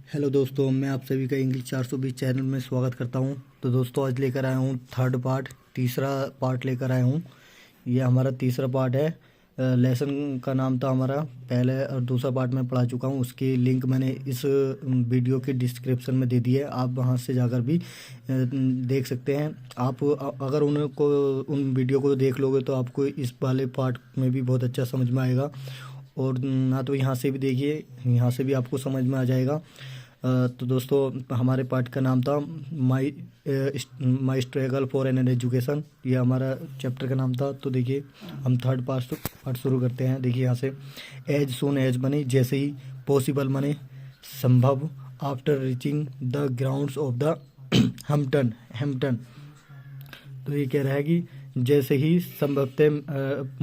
Hello दोस्तों, मैं आप सभी का इंग्लिश 420 चैनल में स्वागत करता हूं। तो दोस्तों आज लेकर आया हूं थर्ड पार्ट, तीसरा पार्ट लेकर आया हूं। ये हमारा तीसरा पार्ट है। लेसन का नाम था हमारा पहले और दूसरा पार्ट मैं पढ़ा चुका हूं। उसकी लिंक मैंने इस वीडियो के डिस्क्रिप्शन में दे दी है। आप वहां से जाकर भी देख सकते हैं। आप अगर उन वीडियो को देख लोगे तो आपको इस वाले पार्ट में भी बहुत अच्छा समझ में आएगा। और ना तो यहाँ से भी देखिए, यहाँ से भी आपको समझ में आ जाएगा। तो दोस्तों हमारे पार्ट का नाम था माई स्ट्रगल फॉर एन एजुकेशन। ये हमारा चैप्टर का नाम था। तो देखिए हम थर्ड पार्ट शुरू करते हैं। देखिए यहाँ से एज सून एज बने, जैसे ही पॉसिबल बने, संभव, after reaching the grounds of the Hampton. तो ये कह रहा है कि जैसे ही संभवतः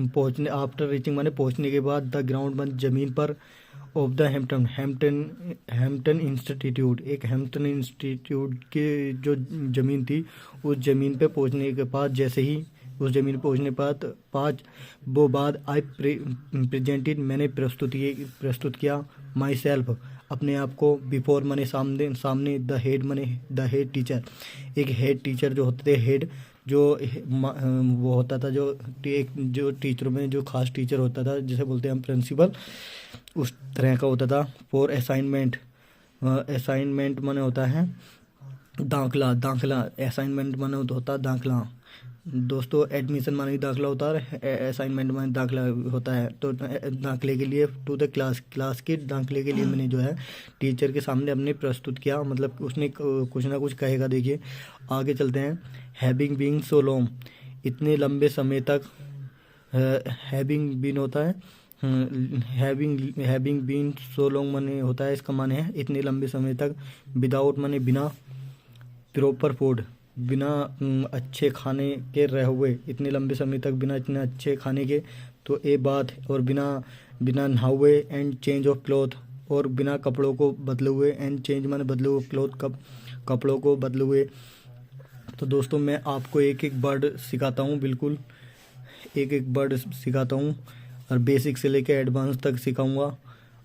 पहुँचने, आफ्टर रीचिंग माने पहुँचने के बाद, द ग्राउंड मान जमीन पर, ऑफ द हैम्पटन इंस्टीट्यूट, एक हैम्पटन इंस्टीट्यूट की जो ज़मीन थी, उस ज़मीन पे पहुंचने के बाद, जैसे ही उस ज़मीन पे पहुंचने के बाद वो बाद आई प्रेजेंटेड, मैंने प्रस्तुत किया, माई सेल्फ, अपने आप को, बिफोर माने सामने द हेड टीचर, एक हेड टीचर जो होते थे, हेड जो वो होता था, जो टीचरों में जो खास टीचर होता था, जिसे बोलते हैं हम प्रिंसिपल, उस तरह का होता था। फॉर असाइनमेंट माने होता है दाखला, असाइनमेंट माने होता है दाखला। दोस्तों एडमिशन माने दाखला होता है, असाइनमेंट माने दाखला होता है। तो दाखले के लिए, टू द क्लास के दाखले के लिए मैंने जो है टीचर के सामने अपने प्रस्तुत किया, मतलब उसने कुछ ना कुछ कहेगा। देखिए आगे चलते हैं। हैविंग बीइंग सो लॉन्ग, इतने लंबे समय तक, हैविंग बीन होता है, हैविंग बीन सो लॉन्ग माने होता है, इसका माने है इतने लंबे समय तक, विदाउट माने बिना, प्रॉपर फूड बिना अच्छे खाने के रहे हुए, इतने लंबे समय तक बिना इतने अच्छे खाने के। तो ये बात, और बिना नहाए, एंड चेंज ऑफ क्लॉथ, और बिना कपड़ों को बदले हुए, एंड चेंज माने बदले हुए, क्लॉथ कपड़ों को बदले हुए। तो दोस्तों मैं आपको एक एक वर्ड सिखाता हूँ, बिल्कुल एक एक वर्ड सिखाता हूँ, और बेसिक से लेकर एडवांस तक सिखाऊंगा।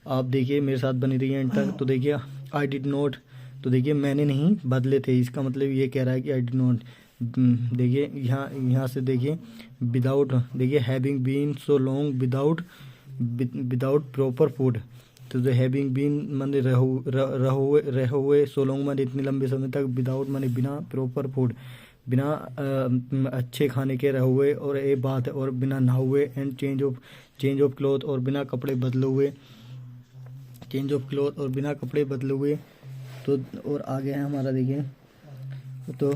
आप देखिए मेरे साथ बनी रहिए एंड तक। तो देखिए आई डिड नॉट, तो देखिए मैंने नहीं बदले थे, इसका मतलब ये कह रहा है कि आई डिड नॉट। देखिए यहाँ से देखिए विदाउट, देखिए having been so long without proper food. तो जो हैविंग बीन माने रहे हुए, सो लॉन्ग माने इतने लंबे समय तक, विदाउट माने बिना, प्रॉपर फूड बिना अच्छे खाने के रहे हुए, और ये बात है, और बिना नहा हुए, एंड चेंज ऑफ क्लॉथ, और बिना कपड़े बदले हुए, चेंज ऑफ क्लॉथ और बिना कपड़े बदले हुए। तो और आगे है हमारा, देखिए तो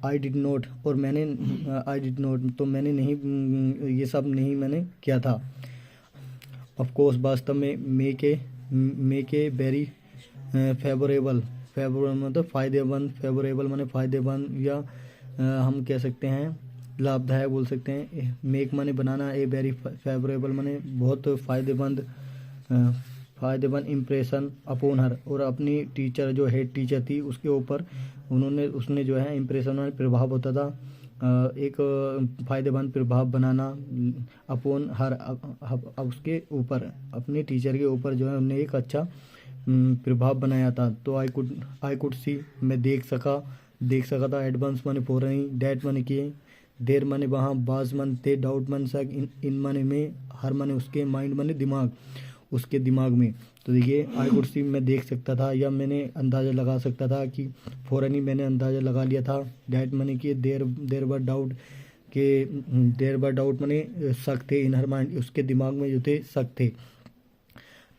आई डिड नॉट, और मैंने आई डिड नॉट, तो मैंने नहीं, ये सब नहीं मैंने किया था। ऑफ कोर्स, वास्तव में, मेक ए वेरी फेवरेबल मतलब फ़ायदेमंद, फेवरेबल माने फ़ायदेमंद, या हम कह सकते हैं लाभदायक बोल सकते हैं। मेक माने बनाना, ए वेरी फेवरेबल माने बहुत फ़ायदेमंद इम्प्रेशन अपॉन हर, और अपनी टीचर जो हेड टीचर थी उसके ऊपर उसने जो है इम्प्रेशन में प्रभाव होता था, एक फ़ायदेमंद प्रभाव बनाना, अपॉन हर, उसके ऊपर, अपने टीचर के ऊपर जो है उन्हें एक अच्छा प्रभाव बनाया था। तो आई कुड सी, मैं देख सका था। एडवांस माने फौरन ही, डैट माने किए, देर माने वहाँ, बाज माने थे, डाउट माने शक, इन माने में, हर माने उसके, माइंड माने दिमाग, उसके दिमाग में। तो देखिए आई कुड सी, मैं देख सकता था, या मैंने अंदाज़ा लगा सकता था, कि फौरन ही मैंने अंदाज़ा लगा लिया था। डैट माने कि देर बर डाउट, के देर बर डाउट माने शक थे, इन हर माइंड, उसके दिमाग में जो थे शक थे।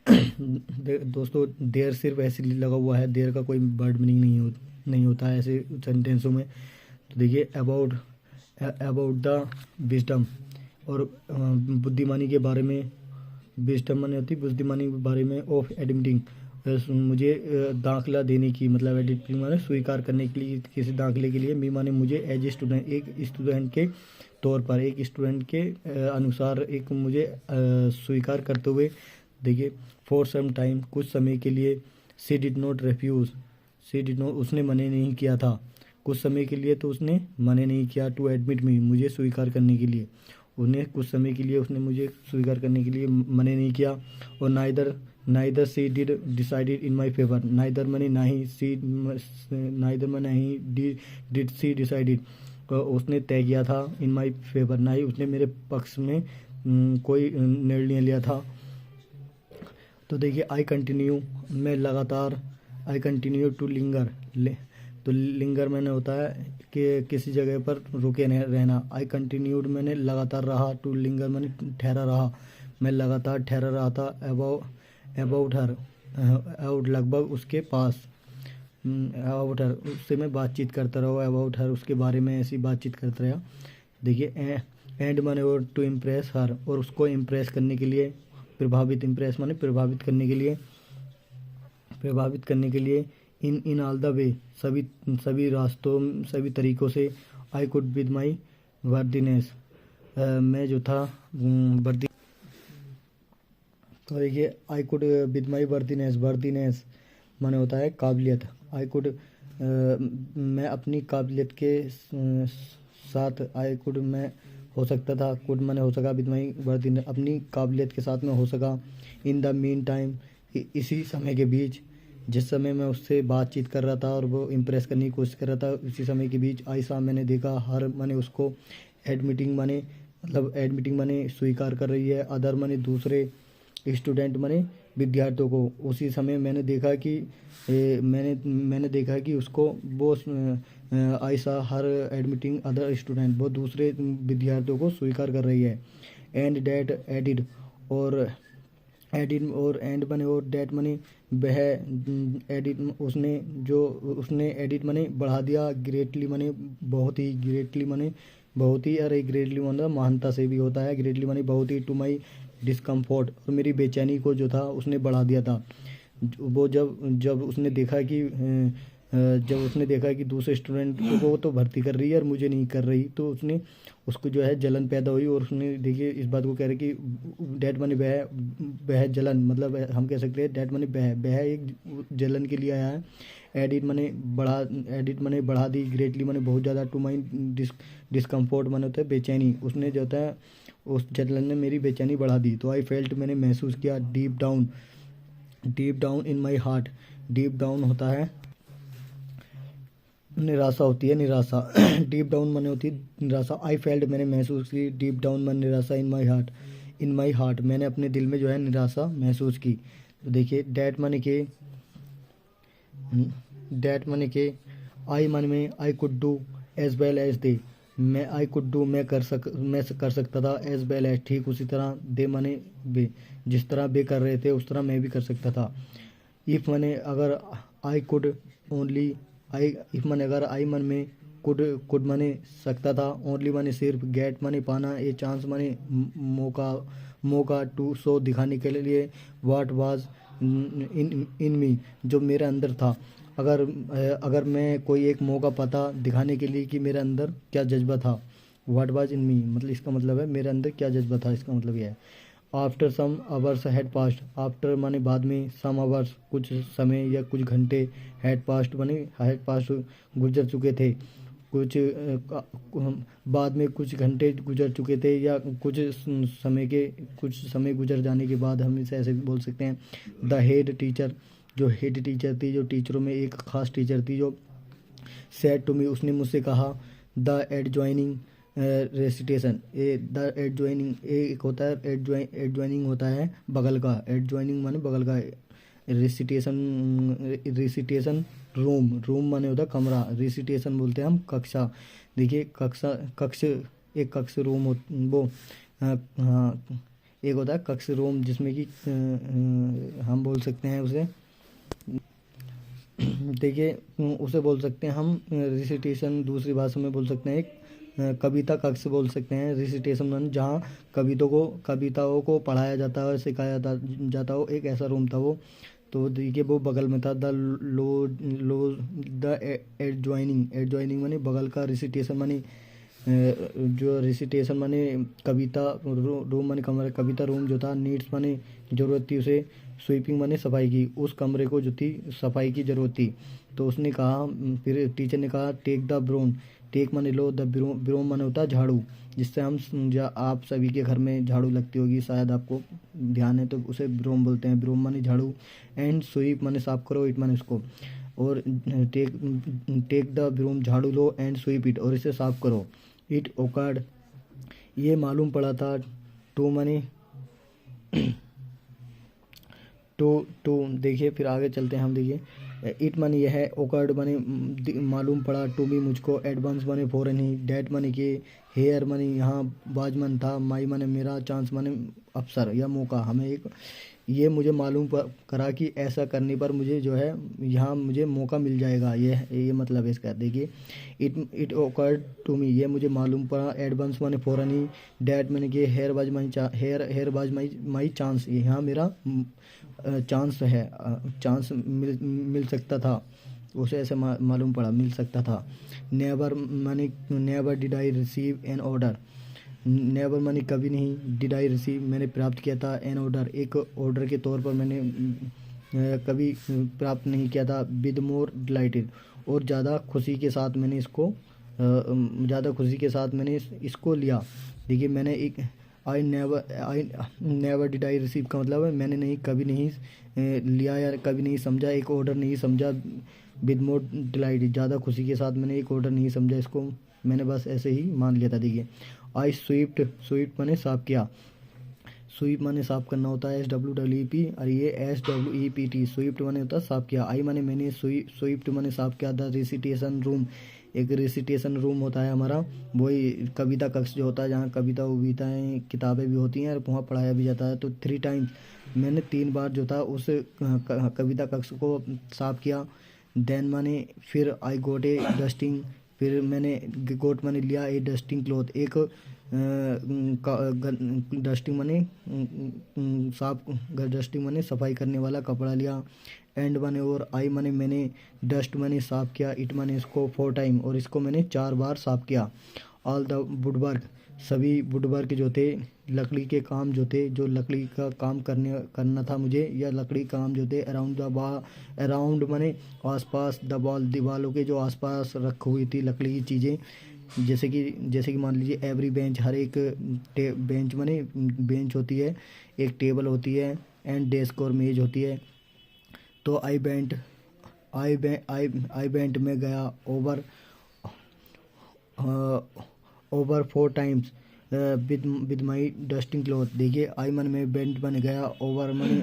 दोस्तों देर सिर्फ ऐसे लगा हुआ है, देर का कोई वर्ड मीनिंग नहीं होता है ऐसे सेंटेंसों में। तो देखिए अबाउट द विजडम, और बुद्धिमानी के बारे में, विजडम माने होती बुद्धिमानी के बारे में, ऑफ एडमिटिंग, मुझे दाखिला देने की, मतलब एडमिटिंग माने स्वीकार करने के लिए, किसी दाखिले के लिए, मी माने मुझे, एज ए स्टूडेंट, एक स्टूडेंट के तौर पर, एक स्टूडेंट के अनुसार, एक मुझे स्वीकार करते हुए। देखिए फॉर सम टाइम, कुछ समय के लिए, सी डिड नॉट रेफ्यूज़, उसने मने नहीं किया था, कुछ समय के लिए तो उसने मने नहीं किया, टू एडमिट मी, मुझे स्वीकार करने के लिए, उन्हें कुछ समय के लिए उसने मुझे स्वीकार करने के लिए मने नहीं किया। और neither neither she did decided in my favour, neither मनी नहीं, सी नाइदर मनी नहीं, डिड सी डिसाइडेड उसने तय किया था, इन माई फेवर ना ही उसने मेरे पक्ष में कोई निर्णय लिया था। तो देखिए आई कंटिन्यू, मैं लगातार, आई कंटिन्यू टू लिंगर, तो लिंगर मैंने होता है कि किसी जगह पर रुके रहना। आई कंटिन्यूड मैंने लगातार रहा, टू लिंगर मैंने ठहरा रहा, मैं लगातार ठहरा रहा था। अबाउट हर, अबाउट लगभग उसके पास, अबाउट हर उससे मैं बातचीत करता रहा, अबाउट हर उसके बारे में ऐसी बातचीत करता रहा। देखिए एंड मैंने और टू इम्प्रेस हर, और उसको इम्प्रेस करने के लिए, प्रभावित, इम्प्रेस माने प्रभावित करने के लिए, प्रभावित करने के लिए, इन ऑल द वे सभी रास्तों, सभी तरीक़ों से, I could with my worthiness, मैं जो था वर्दी, तो देखिए I could with my worthiness, worthiness माने होता है काबिलियत, आई कुड मैं अपनी काबिलियत के साथ, आई कुड मैं हो सकता था, कुड मैंने हो सका, विद माई वर्दीनेस अपनी काबिलियत के साथ में हो सका। इन द मीन टाइम इसी समय के बीच, जिस समय मैं उससे बातचीत कर रहा था और वो इम्प्रेस करने की कोशिश कर रहा था, उसी समय के बीच आई सा मैंने देखा, हर मैंने उसको, एडमिटिंग माने मतलब एडमिटिंग माने स्वीकार कर रही है, अदर माने दूसरे, स्टूडेंट माने विद्यार्थियों को, उसी समय मैंने देखा कि मैंने देखा कि उसको वो आई सा हर एडमिटिंग अदर स्टूडेंट, वो दूसरे विद्यार्थियों को स्वीकार कर रही है। एंड डैट एडिड, और एडिट और एंड बने और डेट मनी वह एडिट उसने जो उसने एडिट मनी बढ़ा दिया, ग्रेटली मनी बहुत ही, ग्रेटली मनी बहुत ही, अरे ग्रेटली मतलब महानता से भी होता है, ग्रेटली मनी बहुत ही, टू माई डिस्कम्फोर्ट और मेरी बेचैनी को जो था उसने बढ़ा दिया था। वो जब उसने देखा कि दूसरे स्टूडेंट को वो तो भर्ती कर रही है और मुझे नहीं कर रही, तो उसको जो है जलन पैदा हुई, और उसने देखिए इस बात को कह रहे कि डैट मनी वह जलन, मतलब हम कह सकते हैं डैट मनी वह एक जलन के लिए आया है। एडिट मनी बढ़ा दी, ग्रेटली मनी बहुत ज़्यादा, टू माई डिस्कम्फोर्ट मनी होता है बेचैनी, उसने जो होता है उस जलन ने मेरी बेचैनी बढ़ा दी। तो आई फेल्ट मैंने महसूस किया, deep down in my heart, deep down होता है निराशा होती है, निराशा डीप डाउन माने होती है निराशा। आई फेल्ट मैंने महसूस की, डीप डाउन माने निराशा, इन माई हार्ट मैंने अपने दिल में जो है निराशा महसूस की। तो देखिए डैट माने के आई मन में I could do as well as they, मैं आई कुड डू मैं कर सकता था, एज वेल एज ठीक उसी तरह, दे माने बे, जिस तरह बे कर रहे थे उस तरह मैं भी कर सकता था। इफ़ माने अगर, आई कुड ओनली, इफ माने अगर, आई मन में, कुड माने सकता था, ओनली माने सिर्फ, गेट माने पाना, ए चांस माने मौका, टू शो दिखाने के लिए, व्हाट वाज इन मी जो मेरे अंदर था। अगर मैं कोई एक मौका पाता दिखाने के लिए कि मेरे अंदर क्या जज्बा था, व्हाट वाज इन मी मतलब इसका मतलब है मेरे अंदर क्या जज्बा था, इसका मतलब यह है। After some hours had passed, after माने बाद में, सम आवर्स कुछ समय या कुछ घंटे, हैड पास्ट गुजर चुके थे, बाद में कुछ घंटे गुजर चुके थे, या कुछ समय गुजर जाने के बाद हम इसे ऐसे भी बोल सकते हैं। द हेड टीचर, जो हेड टीचर थी, जो टीचरों में एक खास टीचर थी, जो सेड टू मी उसने मुझसे कहा, the adjoining recitation, the adjoining एक होता है, एडजॉइनिंग होता है बगल का, एडजॉइनिंग माने बगल का, रिसिटेशन रूम माने होता है कमरा, रिसिटेशन बोलते हैं हम कक्षा। देखिए एक कक्ष रूम वो हाँ एक होता है कक्ष रूम, जिसमें कि हम बोल सकते हैं उसे, देखिए उसे बोल सकते हैं हम रिसिटेशन, दूसरी भाषा में बोल सकते हैं एक कविता कक्ष बोल सकते हैं। रिसिटेशन मान जहाँ कविताओं को पढ़ाया जाता है और सिखाया जाता हो, एक ऐसा रूम था वो। तो देखिए वो बगल में था। द एडजॉइनिंग माने बगल का, रिसिटेशन माने जो रिसिटेशन माने कविता रूम माने कमरा, कविता रूम जो था, नीड्स माने ज़रूरत थी उसे, स्वीपिंग माने सफाई की, उस कमरे को जो थी सफाई की ज़रूरत थी। तो उसने कहा, फिर टीचर ने कहा, टेक द ब्रोन, टेक माने लो, द ब्रोम माने होता है झाड़ू, जिससे हम आप सभी के घर में झाड़ू लगती होगी, शायद आपको ध्यान है, तो उसे ब्रोम बोलते हैं। ब्रोम माने झाड़ू, एंड स्वीप माने साफ करो, इट माने इसको, और टेक द ब्रोम झाड़ू लो, एंड स्वीप इट और इसे साफ करो। इट ओकर्ड ये मालूम पड़ा था, टू माने टू देखिए फिर आगे चलते हैं हम। देखिए इट माने यह है, ओकर्ड माने मालूम पड़ा, टू भी मुझको, एडवांस माने फौरन ही, डेट माने कि, हेयर माने यहाँ, बाजमन था, माई माने मेरा, चांस माने अवसर या मौका, हमें एक ये मुझे मालूम करा कि ऐसा करने पर मुझे जो है यहाँ मुझे मौका मिल जाएगा, ये मतलब है इसका। देखिए इट ओकर्ड टू मी ये मुझे मालूम पड़ा, एडवांस माने फौरन ही, डैट माने कि हेयर बाज माई चांस यहाँ मेरा चांस है, चांस मिल सकता था, उसे ऐसे मालूम पड़ा मिल सकता था। नेवर माने never did I receive an order, never माने कभी नहीं, डिड आई रिसीव मैंने प्राप्त किया था, एन ऑर्डर एक ऑर्डर के तौर पर मैंने कभी प्राप्त नहीं किया था, विद मोर डिलाइटेड और ज़्यादा खुशी के साथ मैंने इसको लिया। देखिए मैंने एक I never did I receive का मतलब है मैंने नहीं कभी नहीं लिया या कभी नहीं समझा, एक ऑर्डर नहीं समझा, विद मोर डिलाइट ज़्यादा खुशी के साथ मैंने एक ऑर्डर नहीं समझा, इसको मैंने बस ऐसे ही मान लिया था। देखिए आई स्वीप्ट मैंने साफ किया, स्वीप माने साफ करना होता है, SWEEP और ये SWEEPT, स्वीप्ट माने होता है साफ किया। आई माने मैंने, स्वीप्ट माने साफ किया। द रिसिटेशन रूम एक रिसिटेशन रूम होता है हमारा, वही कविता कक्ष जो होता है जहाँ कविता उविताएँ किताबें भी होती हैं और वहाँ पढ़ाया भी जाता है। तो 3 टाइम्स मैंने 3 बार जो था उस कविता कक्ष को साफ किया। देन माने फिर आई गोट ए डस्टिंग, फिर मैंने गोट माने लिया ए डस्टिंग क्लॉथ, एक डस्टिंग माने डस्टिंग माने सफाई करने वाला कपड़ा लिया। एंड माने और, आई माने मैंने, डस्ट माने साफ किया, इट माने इसको 4 टाइम और इसको मैंने 4 बार साफ किया। ऑल द वुडवर्क सभी वुडवर्क जो थे, लकड़ी के काम जो थे, जो लकड़ी का काम करना था मुझे, या लकड़ी काम जो थे, अराउंड माने आसपास, द वॉल दीवालों के जो आसपास रखी हुई थी लकड़ी की चीज़ें, जैसे कि मान लीजिए एवरी बेंच, हर एक बेंच माने बेंच होती है, एक टेबल होती है, एंड डेस्क और मेज होती है। तो आई बेंट में गया over 4 times with my dusting cloth. देखिए आई मन में बेंट बन गया, ओवर मैंने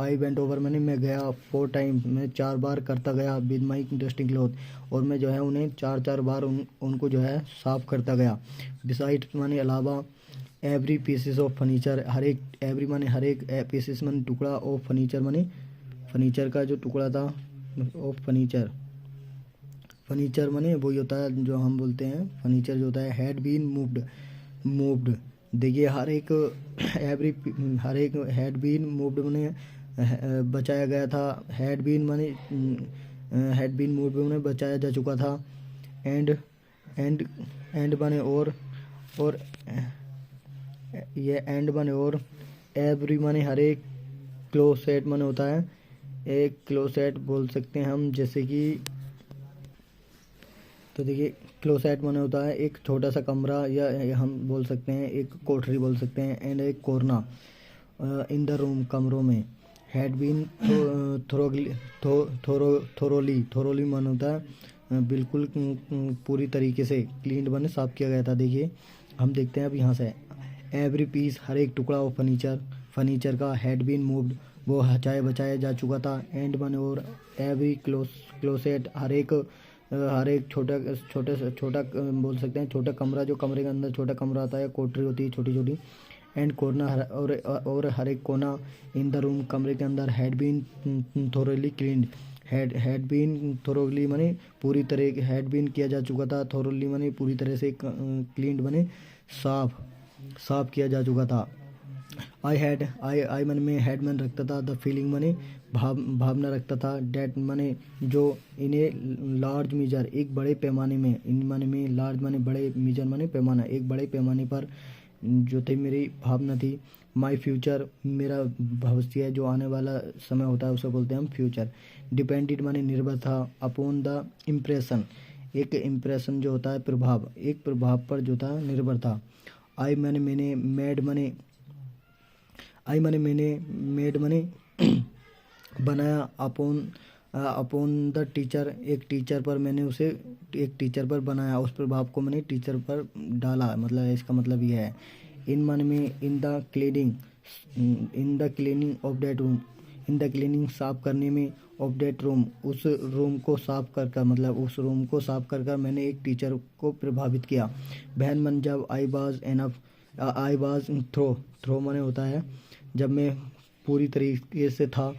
आई बेंट ओवर मैंने मैं गया 4 टाइम्स मैं 4 बार करता गया, विद माई डस्टिंग क्लॉथ और मैं जो है उन्हें 4 बार उनको जो है साफ करता गया। बिसाइड्स माने अलावा, एवरी पीसेस ऑफ फर्नीचर हर एक, एवरी माने हर एक, पीसेस माने टुकड़ा, ऑफ फर्नीचर माने फर्नीचर का जो टुकड़ा था, ऑफ फर्नीचर माने वही होता है जो हम बोलते हैं फर्नीचर जो होता है, हैड बीन मूव्ड। देखिए हर एक हैड बीन मूव्ड माने बचाया गया था, हैड बीन मूव्ड माने बचाया जा चुका था। एंड माने और ये एंड माने और, एवरी माने हर एक, क्लोसेट माने होता है एक, क्लोसेट बोल सकते हैं हम, जैसे कि, तो देखिए क्लोसेट माने होता है एक छोटा सा कमरा, या हम बोल सकते हैं एक कोठरी बोल सकते हैं। एंड एक कोरना इन द रूम कमरों में। हैड बीन थोरोली माने होता है बिल्कुल पूरी तरीके से, क्लीन माने साफ किया गया था। देखिए हम देखते हैं अब यहाँ से, एवरी पीस हर एक टुकड़ा ऑफ फर्नीचर का, हैड बीन मूव्ड वो बचाया जा चुका था। एंड माने और, एवरी क्लोसेट हर एक छोटा बोल सकते हैं छोटा कमरा, जो कमरे के अंदर छोटा कमरा आता है, कोठरी होती है छोटी छोटी। एंड कोना और हर एक कोना, इन द रूम कमरे के अंदर, had been thoroughly cleaned, had been thoroughly माने पूरी तरह, हैड बीन किया जा चुका था, थोरोली माने पूरी तरह से, क्लीन्ड माने साफ किया जा चुका था। आई मन में हैड मन रखता था, द फीलिंग माने भावना रखता था, डेट माने जो, इन्हें लार्ज मीजर एक बड़े पैमाने में, इन माने में लार्ज माने बड़े, मीजर माने पैमाना, एक बड़े पैमाने पर जो थे मेरी भावना थी। माई फ्यूचर मेरा भविष्य जो आने वाला समय होता है उसे बोलते हैं हम फ्यूचर। डिपेंडेड माने निर्भर था, अपॉन द इम्प्रेशन एक इम्प्रेशन जो होता है प्रभाव, एक प्रभाव पर जो था निर्भर था। आई मैंने मेड मैंने बनाया अपॉन द टीचर, एक टीचर पर मैंने उसे एक टीचर पर बनाया, उस प्रभाव को मैंने टीचर पर डाला, मतलब इसका मतलब यह है। इन मन में in the cleaning of that room, in the cleaning साफ करने में, ऑफ दैट रूम उस रूम को साफ कर मतलब उस रूम को साफ कर मैंने एक टीचर को प्रभावित किया। बहन मन जब आई वाज थ्रो माने होता है जब मैं पूरी तरीके से था,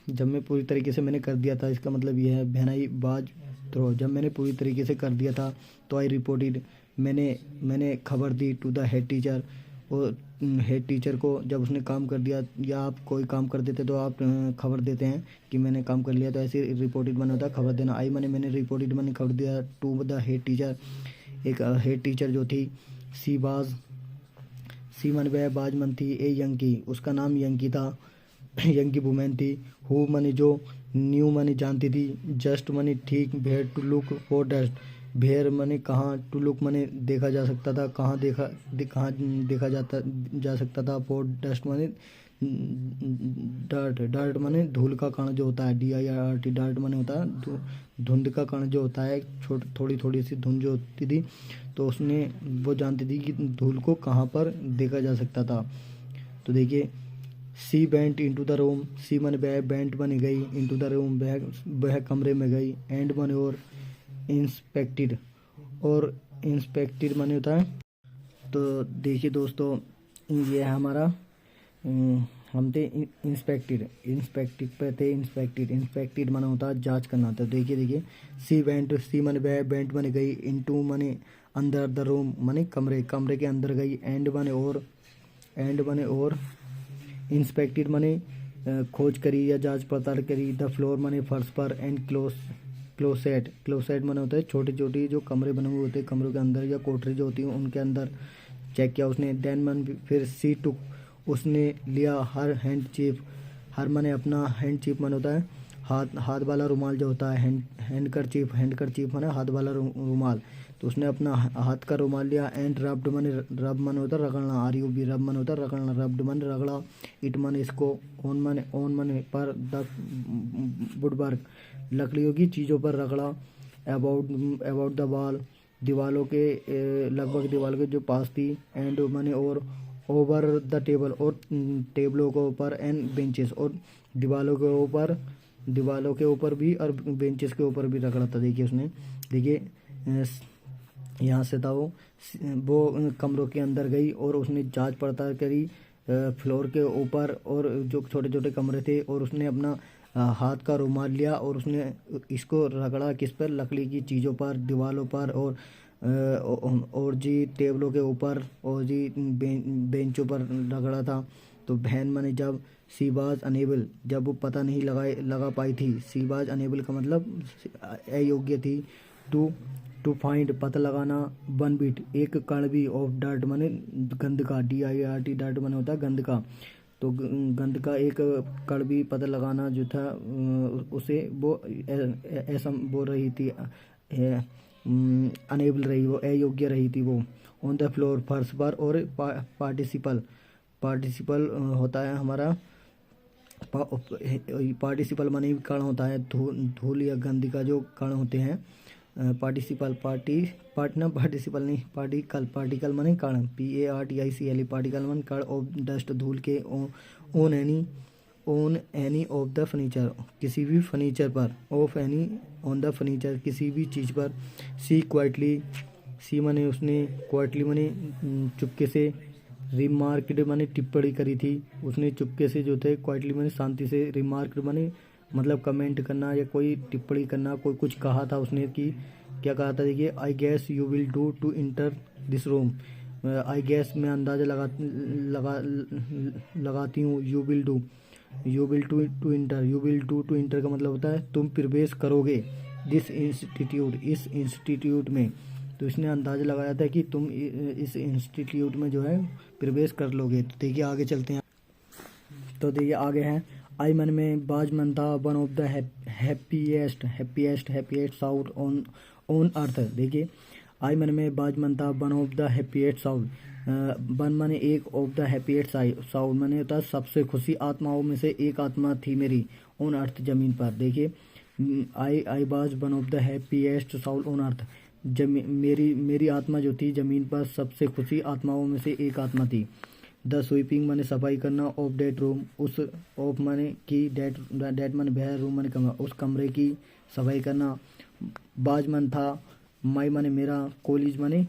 जब मैं पूरी तरीके से मैंने कर दिया था, इसका मतलब यह है। बहन आई वाज थ्रो, जब मैंने पूरी तरीके से कर दिया था। तो आई रिपोर्टेड, मैंने खबर दी टू द हेड टीचर, और हेड टीचर को जब उसने काम कर दिया, या आप कोई काम कर देते तो आप खबर देते हैं कि मैंने काम कर लिया, तो ऐसे रिपोर्टेड मैंने होता है खबर देना। आई मैंने रिपोर्टेड मैंने खबर दिया टू द हेड टीचर, एक हेड टीचर जो थी। सी मन वह बाज मन थी, ए यंकी, उसका नाम यंकी था, यंकी वुमेन थी। हु मनी जो, न्यू मनी जानती थी, जस्ट मनी ठीक, where to look for dust, where मनी कहाँ, टू लुक मनी देखा जा सकता था, कहाँ देखा जा सकता था, फॉर डस्ट मनी डर्ट मनी धूल का कण जो होता है, DIRT, डर्ट मनी होता है धुंध का कण जो होता है, थोड़ी सी धुंध जो होती थी, तो उसने वो जानती थी कि धूल को कहाँ पर देखा जा सकता था। तो देखिए, she went into the room, सी मन वह बेंट बन गई, इनटू द रूम वह कमरे में गई, एंड मन और इंस्पेक्टेड, और इंस्पेक्टेड माने होता है। तो देखिए दोस्तों, ये है हमारा हम थे इंस्पेक्टेड पे थे, इंस्पेक्टेड माना होता है जांच करना। तो देखिए सी मन वह बेंट बन गई, इनटू माने अंदर, द रूम माने कमरे के अंदर गई, एंड माने और इंस्पेक्टेड माने खोज करी या जांच पड़ताल करी, द फ्लोर माने फर्श पर, एंड क्लोसेट माने होता है छोटी जो कमरे बने हुए होते हैं, कमरों के अंदर या कोठरी जो होती है उनके अंदर चेक किया उसने। देन मन फिर सी टुक, उसने लिया हर हैंडचीफ, हर माने अपना, हैंडचीफ माने होता है हाथ वाला रुमाल जो होता है, हैंडकरचीफ माने हाथ वाला रुमाल, तो उसने अपना हाथ का रुमाल लिया। एंड रब माने होता है रगड़ना, RUB रब माने होता है रगड़ना, रब्ड माने रगड़ा, इट माने इसको, ऑन माने पर, द वुडवर्क लकड़ियों की चीज़ों पर रगड़ा, अबाउट द वॉल दीवालों के लगभग दीवालों के जो पास थी, एंड माने और ओवर द टेबल और टेबलों के ऊपर, एंड बेंचेस और दीवालों के ऊपर भी और बेंचेस के ऊपर भी रगड़ा था। देखिए उसने, देखिए यहाँ से था वो कमरों के अंदर गई और उसने जांच पड़ताल करी फ्लोर के ऊपर और जो छोटे छोटे कमरे थे, और उसने अपना हाथ का रुमाल लिया और उसने इसको रगड़ा किस पर, लकड़ी की चीज़ों पर, दीवारों पर, और जी टेबलों के ऊपर, और जी बेंचों पर रगड़ा था। तो बहन माने जब सी वाज अनेबल, जब वो पता नहीं लगा पाई थी, सी वाज अनेबल का मतलब अयोग्य थी, टू फाइंड पता लगाना, वन बिट एक कण भी, ऑफ डर्ट माने गंद का, DIRT डर्ट माने होता है गंद का, तो गंद का एक कण भी पता लगाना जो था उसे वो ऐसा बोल रही थी, अनेबल रही, वो अयोग्य रही थी वो। ऑन द फ्लोर फर्श पर, और पार्टिसिपल होता है हमारा, पार्टिसिपल माने कण होता है धूल या गंद का जो कण होते हैं, पार्टिसिपल पार्टिसिपल नहीं, पार्टिकल माने कण, PARTICLE पार्टिकल माने कण, ऑफ डस्ट धूल के, on any of the furniture किसी भी फर्नीचर पर, of any on the furniture किसी भी चीज़ पर। सी क्वाइटली, सी माने उसने, क्वाइटली माने चुपके से, रिमार्क्ड माने टिप्पणी करी थी, उसने चुपके से जो थे, क्वाइटली माने शांति से, रिमार्क्ड माने मतलब कमेंट करना या कोई टिप्पणी करना, कोई कुछ कहा था उसने कि क्या कहा था। देखिए, I guess you will do to enter this room, I guess मैं अंदाज़ा लगाती हूँ, you will do to enter का मतलब होता है तुम प्रवेश करोगे, दिस इंस्टीट्यूट इस इंस्टीट्यूट में, तो इसने अंदाज़ा लगाया था कि तुम इस इंस्टीट्यूट में जो है प्रवेश कर लोगे। तो देखिए आगे चलते हैं। तो देखिए आगे है, आई मन में बाज मन था, one of the happiest sound on earth. देखिए आई मन में बाज मन था one of the happiest sound. One माने एक, ऑफ द हैप्पीएस्ट साउंड माने होता है सबसे खुशी आत्माओं में से एक आत्मा थी मेरी ऑन अर्थ जमीन पर। देखिए आई बाज one of the happiest sound on earth. मेरी आत्मा जो थी जमीन पर सबसे खुशी आत्माओं में से एक आत्मा थी। द स्वीपिंग माने सफाई करना, ऑफ डेट रूम उस, ऑफ माने की, डेट माने वह, रूम माने कमरा, उस कमरे की सफाई करना। बाज मन था, माई माने मेरा, कॉलेज माने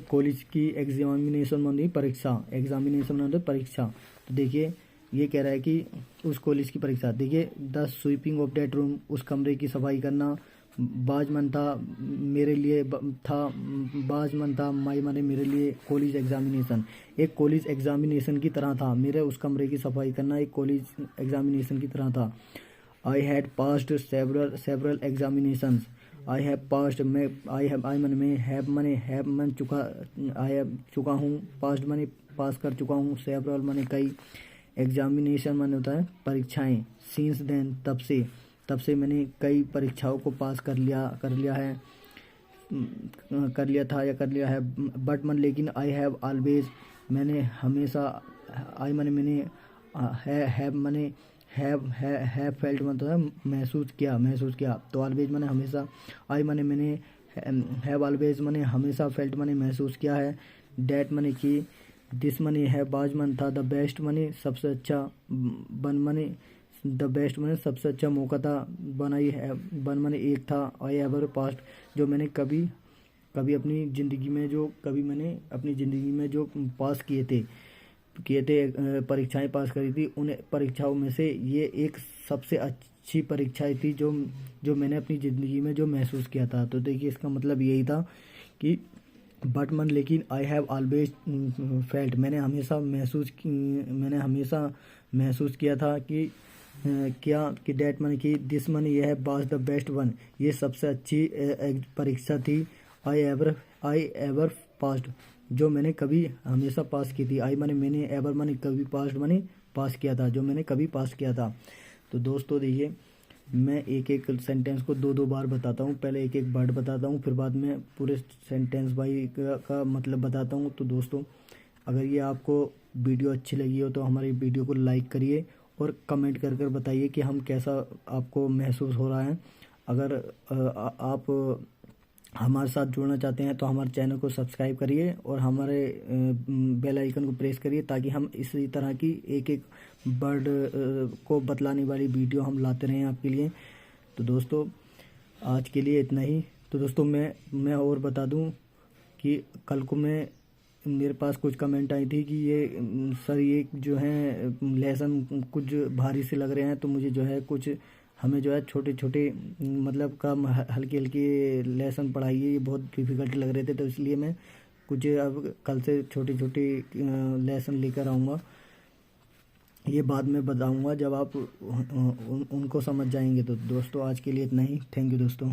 कॉलेज की, एग्जामिनेशन माने परीक्षा, एग्जामिनेशन माने परीक्षा। तो देखिए ये कह रहा है कि उस कॉलेज की परीक्षा। देखिए the sweeping of that room उस कमरे की सफाई करना। बाज मन था मेरे लिए था, बाज मन था माई माने मेरे लिए, कॉलेज एग्जामिनेशन एक कॉलेज एग्जामिनेशन की तरह था, मेरे उस कमरे की सफाई करना एक कॉलेज एग्जामिनेशन की तरह था। I had passed several examinations. I have passed में, आई मन में, हैव मन चुका, आई हैव चुका हूँ, पास्ट माने पास कर चुका हूँ, सेवरल माने कई, एग्जामिनेशन माने होता है परीक्षाएं, सिंस देन तब से मैंने कई परीक्षाओं को पास कर लिया है। बट मन लेकिन, आई हैव ऑलवेज मैंने हमेशा, आई माने मैंने, हैव माने हैव फेल्ट मतलब है महसूस किया। तो ऑलवेज माने हमेशा, आई माने मैंने, हैव ऑलवेज माने हमेशा, फेल्ट माने महसूस किया है, डैट माने की, दिस माने है, बाज मन था, द बेस्ट माने सबसे अच्छा, बन माने द बेस्ट माने सबसे अच्छा मौका था, बनाई है, बन माने एक था, आई एवर पास्ट जो मैंने कभी अपनी ज़िंदगी में जो पास किए थे परीक्षाएं पास करी थी, उन परीक्षाओं में से ये एक सबसे अच्छी परीक्षा थी जो मैंने अपनी ज़िंदगी में जो महसूस किया था। तो देखिए इसका मतलब यही था कि बट मन लेकिन, आई हैव ऑलवेज फेल्ट मैंने हमेशा महसूस किया था कि कि डेट मन की, दिस मन यह है, बाज द बेस्ट वन ये सबसे अच्छी परीक्षा थी, आई एवर पास्ड जो मैंने कभी हमेशा पास की थी। आई माने मैंने, एवर माने कभी, पास्ट माने पास किया था, जो मैंने कभी पास किया था। तो दोस्तों देखिए मैं एक एक सेंटेंस को दो बार बताता हूँ, पहले एक एक वर्ड बताता हूँ, फिर बाद में पूरे सेंटेंस भाई का मतलब बताता हूँ। तो दोस्तों अगर ये आपको वीडियो अच्छी लगी हो तो हमारी वीडियो को लाइक करिए और कमेंट कर बताइए कि हम कैसा आपको महसूस हो रहा है। अगर आप हमारे साथ जुड़ना चाहते हैं तो हमारे चैनल को सब्सक्राइब करिए और हमारे बेल आइकन को प्रेस करिए ताकि हम इसी तरह की एक एक वर्ड को बतलाने वाली वीडियो हम लाते रहें आपके लिए। तो दोस्तों आज के लिए इतना ही। तो दोस्तों मैं और बता दूं कि कल को मेरे पास कुछ कमेंट आई थी कि ये सर ये जो है लेसन कुछ भारी से लग रहे हैं, तो मुझे जो है कुछ हमें जो है छोटे छोटे मतलब कम हल्के लेसन पढ़ाइए, ये बहुत डिफ़िकल्ट लग रहे थे, तो इसलिए मैं कुछ अब कल से छोटे छोटे लेसन लेकर आऊँगा। ये बाद में बताऊँगा जब आप उनको समझ जाएंगे। तो दोस्तों आज के लिए इतना ही। थैंक यू दोस्तों।